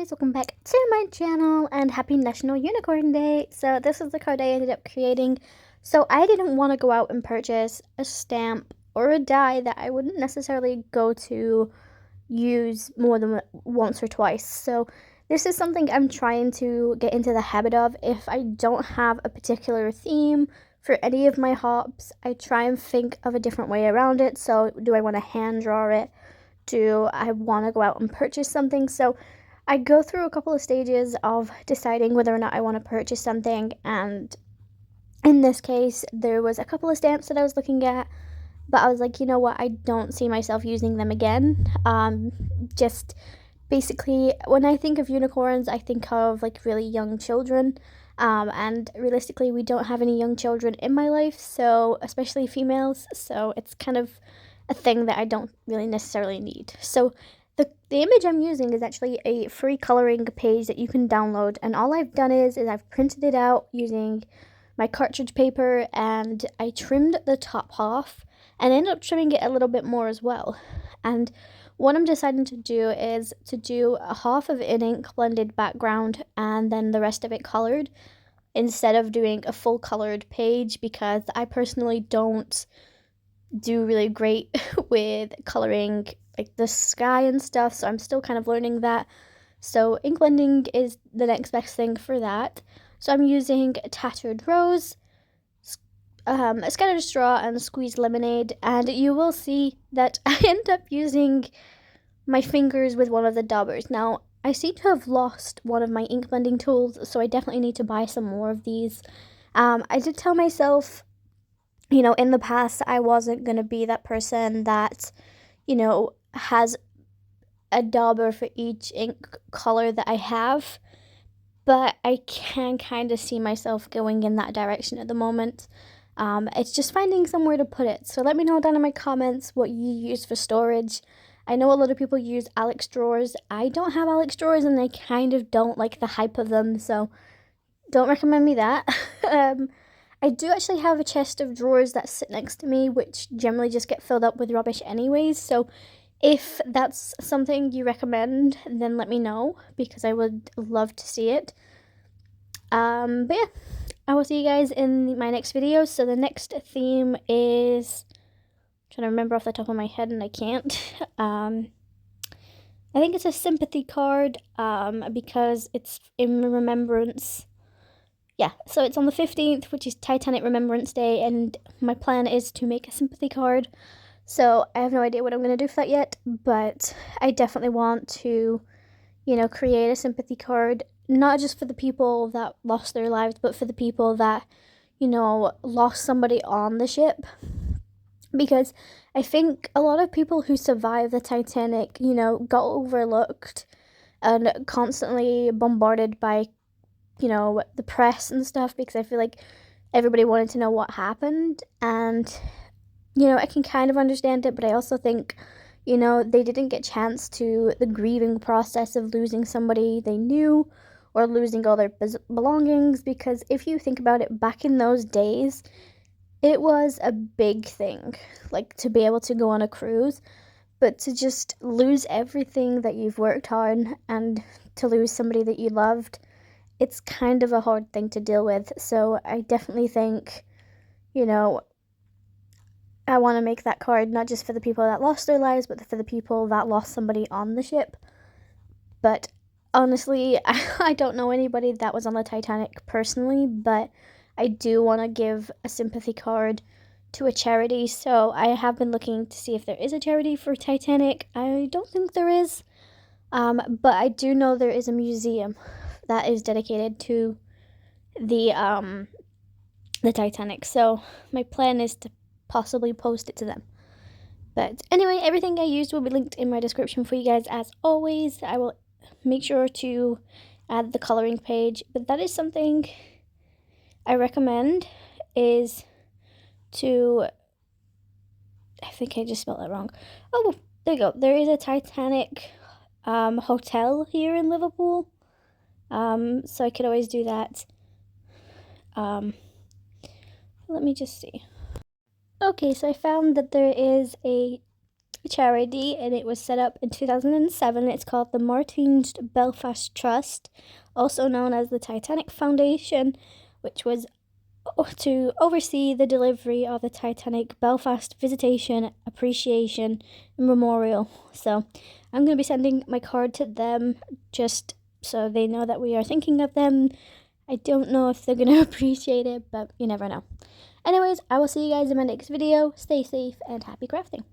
guys, welcome back to my channel and happy National Unicorn Day. So this is the card I ended up creating. So I didn't want to go out and purchase a stamp or a die that I wouldn't necessarily go to use more than once or twice. So this is something I'm trying to get into the habit of. If I don't have a particular theme for any of my hops, I try and think of a different way around it. So do I want to hand draw it? Do I want to go out and purchase something? So I go through a couple of stages of deciding whether or not I want to purchase something, and in this case there was a couple of stamps that I was looking at, but I was like, you know what, I don't see myself using them again. Just basically, when I think of unicorns, I think of like really young children, and realistically we don't have any young children in my life, so especially females, so it's kind of a thing that I don't really necessarily need. So the image I'm using is actually a free coloring page that you can download, and all I've done is I've printed it out using my cartridge paper, and I trimmed the top half and ended up trimming it a little bit more as well. And what I'm deciding to do is to do a half of in ink blended background and then the rest of it colored, instead of doing a full colored page, because I personally don't do really great with coloring like the sky and stuff, so I'm still kind of learning that. So ink blending is the next best thing for that. So I'm using Tattered Rose, a scattered straw, and squeezed lemonade, and you will see that I end up using my fingers with one of the daubers. Now, I seem to have lost one of my ink blending tools, so I definitely need to buy some more of these. I did tell myself, you know, in the past, I wasn't going to be that person that, you know, has a dauber for each ink color that I have, but I can kind of see myself going in that direction at the moment. It's just finding somewhere to put it. So let me know down in my comments what you use for storage. I know a lot of people use Alex drawers. I don't have Alex drawers, and I kind of don't like the hype of them, so don't recommend me that. I do actually have a chest of drawers that sit next to me, which generally just get filled up with rubbish anyways, so if that's something you recommend, then let me know, because I would love to see it. But yeah, I will see you guys in my next video. So the next theme is, I'm trying to remember off the top of my head and I can't. I think it's a sympathy card, because it's in remembrance. Yeah, so it's on the 15th, which is Titanic Remembrance Day, and my plan is to make a sympathy card. So I have no idea what I'm going to do for that yet, but I definitely want to, you know, create a sympathy card, not just for the people that lost their lives, but for the people that, you know, lost somebody on the ship. Because I think a lot of people who survived the Titanic, you know, got overlooked and constantly bombarded by, you know, the press and stuff, because I feel like everybody wanted to know what happened. And, you know, I can kind of understand it, but I also think, you know, they didn't get a chance to the grieving process of losing somebody they knew or losing all their belongings, because if you think about it, back in those days, it was a big thing, like, to be able to go on a cruise, but to just lose everything that you've worked on and to lose somebody that you loved, it's kind of a hard thing to deal with. So I definitely think, you know, I want to make that card not just for the people that lost their lives, but for the people that lost somebody on the ship. But honestly, I don't know anybody that was on the Titanic personally, but I do want to give a sympathy card to a charity. So I have been looking to see if there is a charity for Titanic. I don't think there is, but I do know there is a museum that is dedicated to the Titanic. So my plan is to possibly post it to them. But anyway, everything I used will be linked in my description for you guys as always. I will make sure to add the coloring page, but that is something I recommend, is to, I think I just spelled that wrong. Oh, there you go. There is a Titanic hotel here in Liverpool. So I could always do that. Let me just see. Okay, so I found that there is a charity, and it was set up in 2007. It's called the Martin's Belfast Trust, also known as the Titanic Foundation, which was to oversee the delivery of the Titanic Belfast Visitation, Appreciation, and Memorial. So I'm going to be sending my card to them just so they know that we are thinking of them. I don't know if they're going to appreciate it, but you never know. Anyways, I will see you guys in my next video. Stay safe and happy crafting.